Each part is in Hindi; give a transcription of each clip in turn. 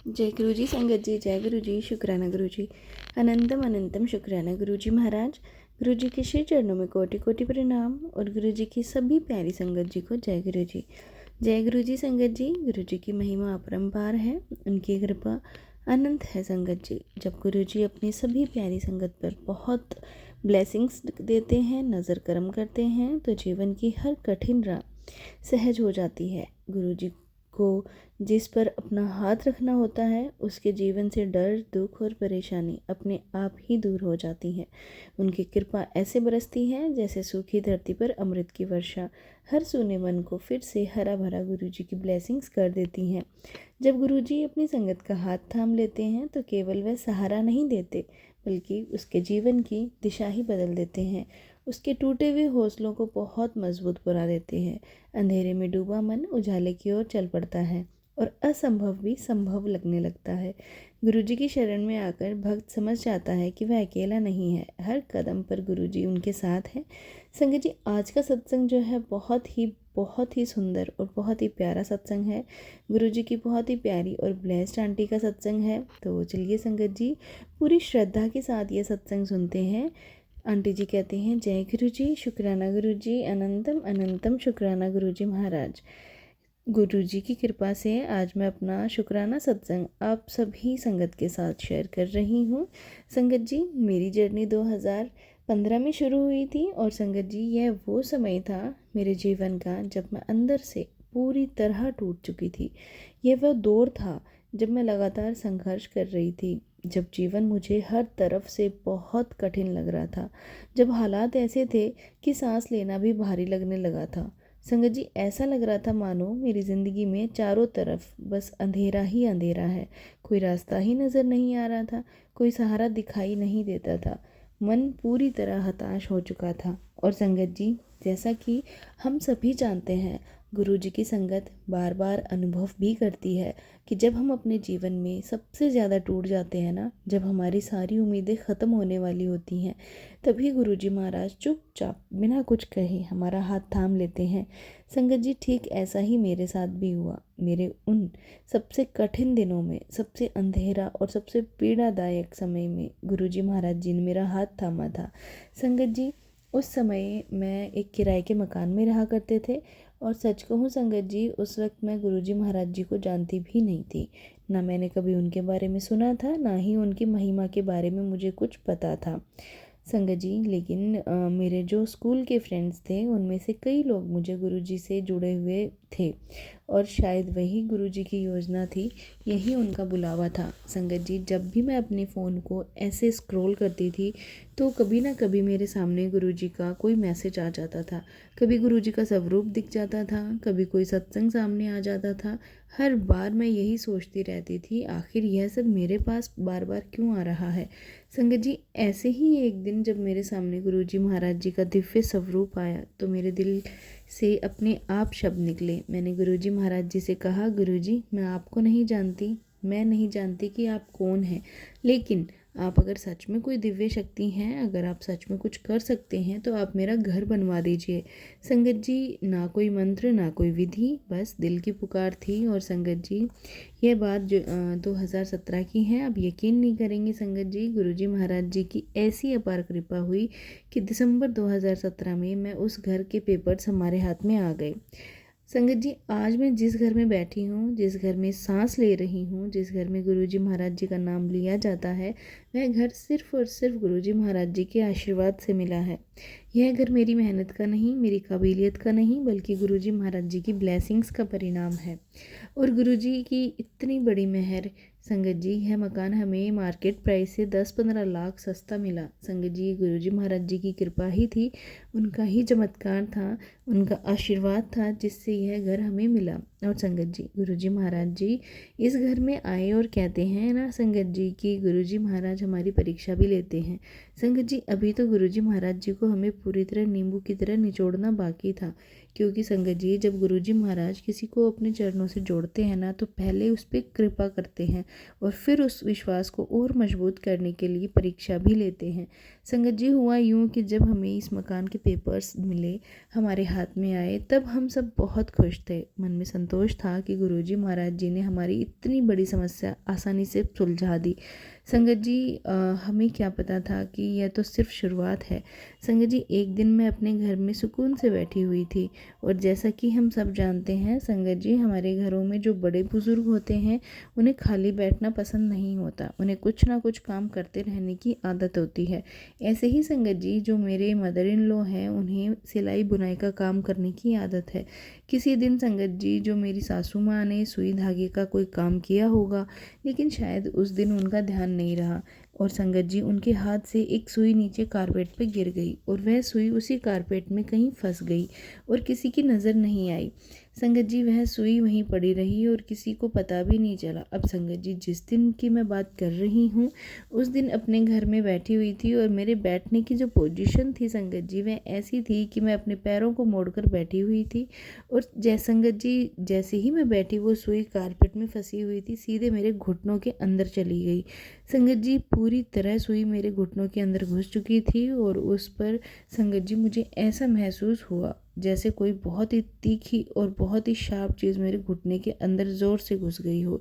जय गुरु जी संगत जी, जय गुरु जी, शुक्राना गुरु जी। अनंतम अनंतम शुक्राना गुरु जी महाराज। गुरु जी के श्री चरणों में कोटि कोटि प्रणाम और गुरु जी की सभी प्यारी संगत जी को जय गुरु जी। जय गुरु जी संगत जी। गुरु जी की महिमा अपरंपार है, उनकी कृपा अनंत है संगत जी। जब गुरु जी अपनी सभी प्यारी संगत पर बहुत ब्लेसिंग्स देते हैं, नज़र करम करते हैं, तो जीवन की हर कठिन राह सहज हो जाती है। गुरु जी को जिस पर अपना हाथ रखना होता है, उसके जीवन से डर, दुख और परेशानी अपने आप ही दूर हो जाती है। उनकी कृपा ऐसे बरसती है जैसे सूखी धरती पर अमृत की वर्षा, हर सूने मन को फिर से हरा भरा गुरु जी की ब्लेसिंग्स कर देती हैं। जब गुरु जी अपनी संगत का हाथ थाम लेते हैं तो केवल वह सहारा नहीं देते, बल्कि उसके जीवन की दिशा ही बदल देते हैं। उसके टूटे हुए हौसलों को बहुत मजबूत बना देते हैं। अंधेरे में डूबा मन उजाले की ओर चल पड़ता है और असंभव भी संभव लगने लगता है। गुरुजी की शरण में आकर भक्त समझ जाता है कि वह अकेला नहीं है, हर कदम पर गुरुजी उनके साथ हैं। संगत जी, आज का सत्संग जो है बहुत ही सुंदर और बहुत ही प्यारा सत्संग है। गुरुजी की बहुत ही प्यारी और ब्लेस्ड आंटी का सत्संग है। तो चलिए संगत जी, पूरी श्रद्धा के साथ ये सत्संग सुनते हैं। आंटी जी कहते हैं, जय गुरु जी, शुक्राना गुरु जी, अनंतम अनंतम शुक्राना गुरु जी महाराज। गुरु जी की कृपा से आज मैं अपना शुक्राना सत्संग आप सभी संगत के साथ शेयर कर रही हूँ। संगत जी, मेरी जर्नी 2015 में शुरू हुई थी और संगत जी, यह वो समय था मेरे जीवन का जब मैं अंदर से पूरी तरह टूट चुकी थी। यह वह दौर था जब मैं लगातार संघर्ष कर रही थी, जब जीवन मुझे हर तरफ से बहुत कठिन लग रहा था, जब हालात ऐसे थे कि सांस लेना भी भारी लगने लगा था। संगत जी, ऐसा लग रहा था मानो मेरी ज़िंदगी में चारों तरफ बस अंधेरा ही अंधेरा है। कोई रास्ता ही नज़र नहीं आ रहा था, कोई सहारा दिखाई नहीं देता था। मन पूरी तरह हताश हो चुका था। और संगत जी, जैसा कि हम सभी जानते हैं, गुरु जी की संगत बार बार अनुभव भी करती है कि जब हम अपने जीवन में सबसे ज़्यादा टूट जाते हैं ना, जब हमारी सारी उम्मीदें ख़त्म होने वाली होती हैं, तभी गुरु जी महाराज चुपचाप बिना कुछ कहे हमारा हाथ थाम लेते हैं। संगत जी, ठीक ऐसा ही मेरे साथ भी हुआ। मेरे उन सबसे कठिन दिनों में, सबसे अंधेरा और सबसे पीड़ादायक समय में गुरु जी महाराज जी ने मेरा हाथ थामा था। संगत जी, उस समय मैं एक किराए के मकान में रहा करते थे और सच कहूँ संगत जी, उस वक्त मैं गुरुजी महाराज जी को जानती भी नहीं थी। ना मैंने कभी उनके बारे में सुना था, ना ही उनकी महिमा के बारे में मुझे कुछ पता था संगत जी। लेकिन मेरे जो स्कूल के फ्रेंड्स थे, उनमें से कई लोग मुझे गुरुजी से जुड़े हुए थे और शायद वही गुरुजी की योजना थी, यही उनका बुलावा था। संगत जी, जब भी मैं अपने फ़ोन को ऐसे स्क्रॉल करती थी तो कभी ना कभी मेरे सामने गुरुजी का कोई मैसेज आ जाता था, कभी गुरुजी का स्वरूप दिख जाता था, कभी कोई सत्संग सामने आ जाता था। हर बार मैं यही सोचती रहती थी, आखिर यह सब मेरे पास बार बार क्यों आ रहा है। संगत जी, ऐसे ही एक दिन जब मेरे सामने गुरुजी महाराज जी का दिव्य स्वरूप आया तो मेरे दिल से अपने आप शब्द निकले। मैंने गुरुजी महाराज जी से कहा, गुरुजी, मैं आपको नहीं जानती, मैं नहीं जानती कि आप कौन हैं, लेकिन आप अगर सच में कोई दिव्य शक्ति हैं, अगर आप सच में कुछ कर सकते हैं, तो आप मेरा घर बनवा दीजिए। संगत जी, ना कोई मंत्र, ना कोई विधि, बस दिल की पुकार थी। और संगत जी, यह बात जो 2017 की है। आप यकीन नहीं करेंगे संगत जी, गुरुजी महाराज जी की ऐसी अपार कृपा हुई कि दिसंबर 2017 में मैं उस घर के पेपर्स हमारे हाथ में आ गए। संगत जी, आज मैं जिस घर में बैठी हूँ, जिस घर में सांस ले रही हूँ, जिस घर में गुरुजी महाराज जी का नाम लिया जाता है, वह घर सिर्फ और सिर्फ गुरुजी महाराज जी के आशीर्वाद से मिला है। यह घर मेरी मेहनत का नहीं, मेरी काबिलियत का नहीं, बल्कि गुरुजी महाराज जी की ब्लेसिंग्स का परिणाम है। और गुरुजी की इतनी बड़ी मेहर संगत जी, यह मकान हमें मार्केट प्राइस से 10-15 लाख सस्ता मिला। संगत जी, गुरुजी महाराज जी की कृपा ही थी, उनका ही चमत्कार था, उनका आशीर्वाद था, जिससे यह घर हमें मिला। और संगत जी, गुरुजी महाराज जी इस घर में आए और कहते हैं ना संगत जी कि गुरुजी महाराज हमारी परीक्षा भी लेते हैं। संगत जी, अभी तो गुरुजी महाराज जी को हमें पूरी तरह नींबू की तरह निचोड़ना बाकी था, क्योंकि संगत जी जब गुरुजी महाराज किसी को अपने चरणों से जोड़ते हैं ना, तो पहले उस पर कृपा करते हैं और फिर उस विश्वास को और मजबूत करने के लिए परीक्षा भी लेते हैं। संगत जी हुआ यूँ कि जब हमें इस मकान के पेपर्स मिले, हमारे हाथ में आए, तब हम सब बहुत खुश थे। मन में संतोष था कि गुरुजी महाराज जी ने हमारी इतनी बड़ी समस्या आसानी से सुलझा दी। संगत जी हमें क्या पता था कि यह तो सिर्फ शुरुआत है। संगत जी एक दिन मैं अपने घर में सुकून से बैठी हुई थी और जैसा कि हम सब जानते हैं संगत जी, हमारे घरों में जो बड़े बुजुर्ग होते हैं उन्हें खाली बैठना पसंद नहीं होता, उन्हें कुछ ना कुछ काम करते रहने की आदत होती है। ऐसे ही संगत जी जो मेरे मदर इन लॉ हैं, उन्हें सिलाई बुनाई का काम करने की आदत है। किसी दिन संगत जी जो मेरी सासू माँ ने सुई धागे का कोई काम किया होगा, लेकिन शायद उस दिन उनका ध्यान नहीं रहा और संगत जी उनके हाथ से एक सुई नीचे कारपेट पे गिर गई और वह सुई उसी कारपेट में कहीं फंस गई और किसी की नज़र नहीं आई। संगत जी वह सुई वहीं पड़ी रही और किसी को पता भी नहीं चला। अब संगत जी जिस दिन की मैं बात कर रही हूँ, उस दिन अपने घर में बैठी हुई थी और मेरे बैठने की जो पोजीशन थी संगत जी, वह ऐसी थी कि मैं अपने पैरों को मोड़कर बैठी हुई थी और संगत जी जैसे ही मैं बैठी, वो सुई कारपेट में फंसी हुई थी, सीधे मेरे घुटनों के अंदर चली गई। संगत जी पूरी तरह सुई मेरे घुटनों के अंदर घुस चुकी थी और उस पर संगत जी मुझे ऐसा महसूस हुआ जैसे कोई बहुत ही तीखी और बहुत ही शार्प चीज़ मेरे घुटने के अंदर ज़ोर से घुस गई हो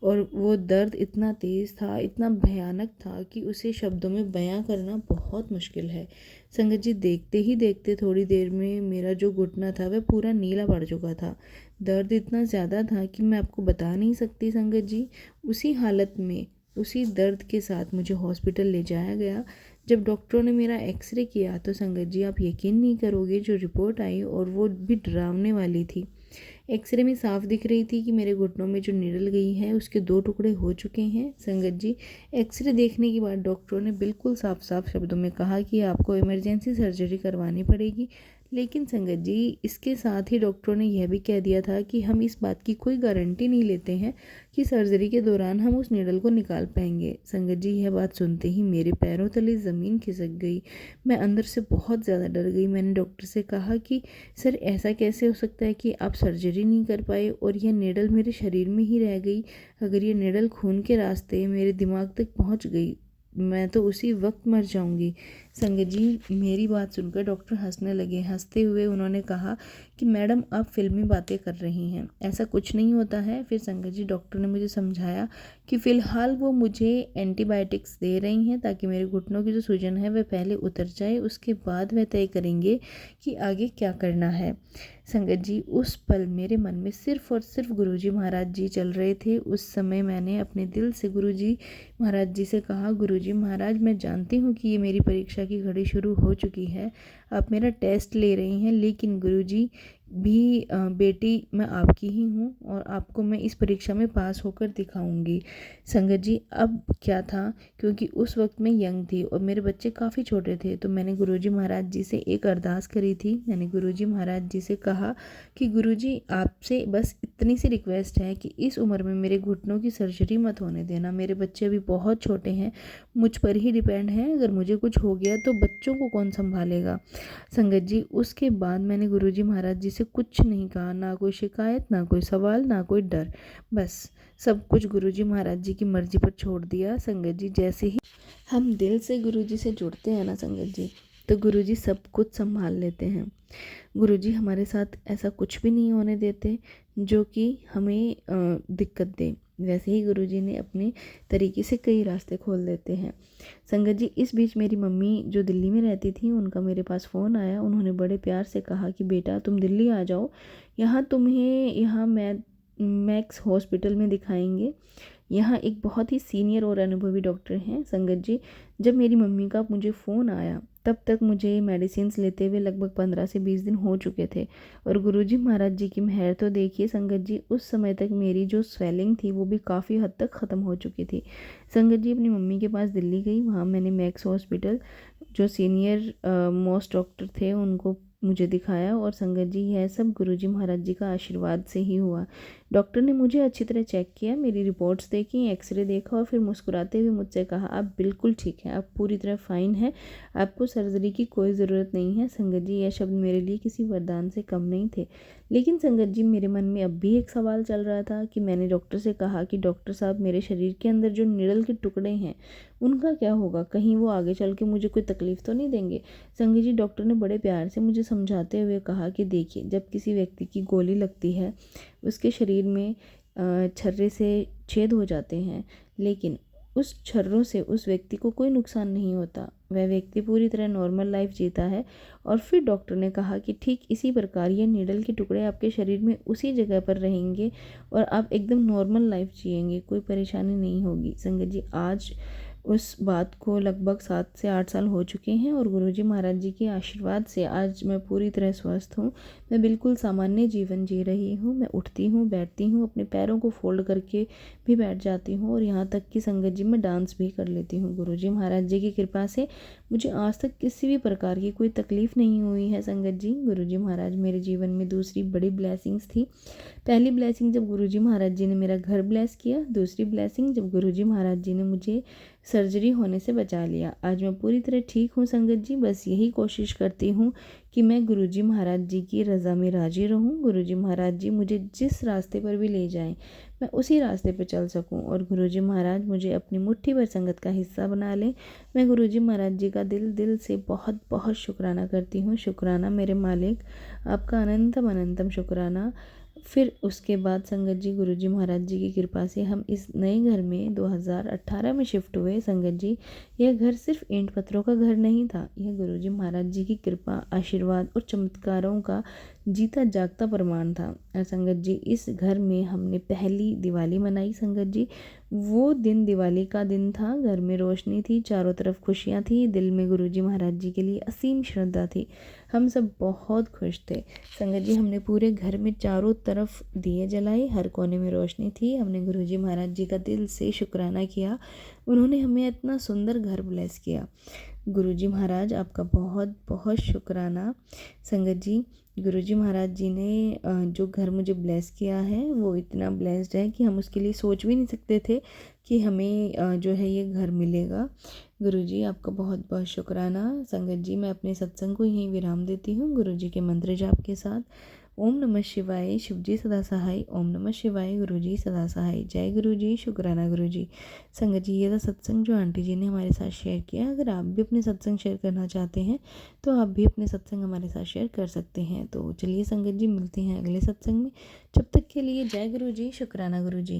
और वो दर्द इतना तेज़ था, इतना भयानक था कि उसे शब्दों में बयां करना बहुत मुश्किल है। संगत जी देखते ही देखते थोड़ी देर में मेरा जो घुटना था वह पूरा नीला पड़ चुका था। दर्द इतना ज़्यादा था कि मैं आपको बता नहीं सकती संगत जी। उसी हालत में, उसी दर्द के साथ मुझे हॉस्पिटल ले जाया गया। जब डॉक्टरों ने मेरा एक्सरे किया तो संगत जी आप यकीन नहीं करोगे, जो रिपोर्ट आई और वो भी डरावने वाली थी। एक्सरे में साफ दिख रही थी कि मेरे घुटनों में जो निडल गई है उसके 2 टुकड़े हो चुके हैं। संगत जी एक्सरे देखने के बाद डॉक्टरों ने बिल्कुल साफ साफ शब्दों में कहा कि आपको इमरजेंसी सर्जरी करवानी पड़ेगी। लेकिन संगत जी इसके साथ ही डॉक्टरों ने यह भी कह दिया था कि हम इस बात की कोई गारंटी नहीं लेते हैं कि सर्जरी के दौरान हम उस निडल को निकाल पाएंगे। संगत जी यह बात सुनते ही मेरे पैरों तले ज़मीन खिसक गई। मैं अंदर से बहुत ज़्यादा डर गई। मैंने डॉक्टर से कहा कि सर ऐसा कैसे हो सकता है कि आप सर्जरी नहीं कर पाए और यह निडल मेरे शरीर में ही रह गई। अगर ये निडल खून के रास्ते मेरे दिमाग तक पहुंच गई, मैं तो उसी वक्त मर जाऊंगी। संगत जी मेरी बात सुनकर डॉक्टर हंसने लगे। हंसते हुए उन्होंने कहा कि मैडम आप फिल्मी बातें कर रही हैं, ऐसा कुछ नहीं होता है। फिर संगत जी डॉक्टर ने मुझे समझाया कि फ़िलहाल वो मुझे एंटीबायोटिक्स दे रही हैं ताकि मेरे घुटनों की जो सूजन है वह पहले उतर जाए, उसके बाद वह तय करेंगे कि आगे क्या करना है। संगत जी उस पल मेरे मन में सिर्फ और सिर्फ गुरुजी महाराज जी चल रहे थे। उस समय मैंने अपने दिल से गुरुजी महाराज जी से कहा, गुरुजी महाराज मैं जानती हूँ कि ये मेरी परीक्षा की घड़ी शुरू हो चुकी है, आप मेरा टेस्ट ले रही हैं, लेकिन गुरुजी भी बेटी मैं आपकी ही हूँ और आपको मैं इस परीक्षा में पास होकर दिखाऊंगी। संगत जी अब क्या था, क्योंकि उस वक्त मैं यंग थी और मेरे बच्चे काफ़ी छोटे थे, तो मैंने गुरुजी महाराज जी से एक अरदास करी थी। मैंने गुरुजी महाराज जी से कहा कि गुरुजी आपसे बस इतनी सी रिक्वेस्ट है कि इस उम्र में मेरे घुटनों की सर्जरी मत होने देना। मेरे बच्चे अभी बहुत छोटे हैं, मुझ पर ही डिपेंड हैं, अगर मुझे कुछ हो गया तो बच्चों को कौन संभालेगा। संगत जी उसके बाद मैंने गुरुजी महाराज जी से कुछ नहीं कहा, ना कोई शिकायत, ना कोई सवाल, ना कोई डर, बस सब कुछ गुरुजी महाराज जी की मर्जी पर छोड़ दिया। संगत जी जैसे ही हम दिल से गुरुजी से जुड़ते हैं ना संगत जी, तो गुरुजी सब कुछ संभाल लेते हैं। गुरुजी हमारे साथ ऐसा कुछ भी नहीं होने देते जो कि हमें दिक्कत दे। वैसे ही गुरुजी ने अपने तरीके से कई रास्ते खोल देते हैं। संगत जी इस बीच मेरी मम्मी जो दिल्ली में रहती थी, उनका मेरे पास फ़ोन आया। उन्होंने बड़े प्यार से कहा कि बेटा तुम दिल्ली आ जाओ, यहाँ मैक्स हॉस्पिटल में दिखाएंगे। यहाँ एक बहुत ही सीनियर और अनुभवी डॉक्टर हैं। संगत जी जब मेरी मम्मी का मुझे फ़ोन आया तब तक मुझे मेडिसिन्स लेते हुए लगभग 15 से 20 दिन हो चुके थे और गुरुजी महाराज जी की मेहर तो देखिए संगत जी, उस समय तक मेरी जो स्वेलिंग थी वो भी काफ़ी हद तक ख़त्म हो चुकी थी। संगत जी अपनी मम्मी के पास दिल्ली गई, वहाँ मैंने मैक्स हॉस्पिटल जो सीनियर मोस्ट डॉक्टर थे उनको मुझे दिखाया और संगत जी यह सब गुरुजी महाराज जी का आशीर्वाद से ही हुआ। डॉक्टर ने मुझे अच्छी तरह चेक किया, मेरी रिपोर्ट्स देखी, एक्सरे देखा और फिर मुस्कुराते हुए मुझसे कहा, आप बिल्कुल ठीक हैं, आप पूरी तरह फ़ाइन हैं, आपको सर्जरी की कोई ज़रूरत नहीं है। संगत जी, यह शब्द मेरे लिए किसी वरदान से कम नहीं थे। लेकिन संगत जी, मेरे मन में अब भी एक सवाल चल रहा था कि मैंने डॉक्टर से कहा कि डॉक्टर साहब, मेरे शरीर के अंदर जो निडल के टुकड़े हैं उनका क्या होगा, कहीं वो आगे चल के मुझे कोई तकलीफ़ तो नहीं देंगे। संगत जी, डॉक्टर ने बड़े प्यार से मुझे समझाते हुए कहा कि देखिए, जब किसी व्यक्ति की गोली लगती है उसके शरीर में छर्रे से छेद हो जाते हैं, लेकिन उस छर्रों से उस व्यक्ति को कोई नुकसान नहीं होता, वह व्यक्ति पूरी तरह नॉर्मल लाइफ जीता है। और फिर डॉक्टर ने कहा कि ठीक इसी प्रकार ये नीडल के टुकड़े आपके शरीर में उसी जगह पर रहेंगे और आप एकदम नॉर्मल लाइफ जिएंगे, कोई परेशानी नहीं होगी। संगत जी, आज उस बात को लगभग 7 से 8 साल हो चुके हैं और गुरुजी महाराज जी के आशीर्वाद से आज मैं पूरी तरह स्वस्थ हूँ। मैं बिल्कुल सामान्य जीवन जी रही हूँ। मैं उठती हूँ, बैठती हूँ, अपने पैरों को फोल्ड करके भी बैठ जाती हूँ और यहाँ तक कि संगत जी मैं डांस भी कर लेती हूँ। गुरुजी महाराज जी की कृपा से मुझे आज तक किसी भी प्रकार की कोई तकलीफ़ नहीं हुई है। संगत जी, गुरुजी महाराज मेरे जीवन में दूसरी बड़ी ब्लेसिंग्स थी। पहली ब्लेसिंग जब गुरुजी महाराज जी ने मेरा घर ब्लेस किया, दूसरी ब्लेसिंग जब गुरुजी महाराज जी ने मुझे सर्जरी होने से बचा लिया। आज मैं पूरी तरह ठीक हूँ संगत जी। बस यही कोशिश करती हूँ कि मैं गुरुजी महाराज जी की रज़ा में राजी रहूँ। गुरुजी महाराज जी मुझे जिस रास्ते पर भी ले जाएं, मैं उसी रास्ते पर चल सकूँ और गुरुजी महाराज मुझे अपनी मुट्ठी भर संगत का हिस्सा बना लें। मैं गुरुजी महाराज जी का दिल दिल से बहुत बहुत शुक्राना करती हूँ। शुक्राना मेरे मालिक, आपका अनंतम अनंतम शुक्राना। फिर उसके बाद संगत जी, गुरुजी महाराज जी की कृपा से हम इस नए घर में 2018 में शिफ्ट हुए। संगत जी, यह घर सिर्फ ईंट पत्थरों का घर नहीं था, यह गुरुजी महाराज जी की कृपा, आशीर्वाद और चमत्कारों का जीता जागता प्रमाण था। और संगत जी, इस घर में हमने पहली दिवाली मनाई। संगत जी, वो दिन दिवाली का दिन था, घर में रोशनी थी, चारों तरफ खुशियाँ थी, दिल में गुरुजी महाराज जी के लिए असीम श्रद्धा थी। हम सब बहुत खुश थे। संगत जी, हमने पूरे घर में चारों तरफ दिए जलाए, हर कोने में रोशनी थी। हमने गुरुजी महाराज जी का दिल से शुक्राना किया, उन्होंने हमें इतना सुंदर घर ब्लेस किया। गुरुजी महाराज, आपका बहुत बहुत शुक्राना। संगत जी, गुरुजी महाराज जी ने जो घर मुझे ब्लेस किया है वो इतना ब्लेस्ड है कि हम उसके लिए सोच भी नहीं सकते थे कि हमें जो है ये घर मिलेगा। गुरुजी, आपका बहुत बहुत शुक्राना। संगत जी, मैं अपने सत्संग को यहीं विराम देती हूँ गुरुजी के मंत्र जाप के साथ। ओम नमः शिवाय, शिवजी सदा सहाय। ओम नमः शिवाय, गुरुजी सदा सहाय। जय गुरुजी, शुक्राना गुरुजी। संगत जी, ये था सत्संग जो आंटी जी ने हमारे साथ शेयर किया। अगर आप भी अपने सत्संग शेयर करना चाहते हैं तो आप भी अपने सत्संग हमारे साथ शेयर कर सकते हैं। तो चलिए संगत जी, मिलते हैं अगले सत्संग में। जब तक के लिए जय गुरुजी, शुक्राना गुरुजी।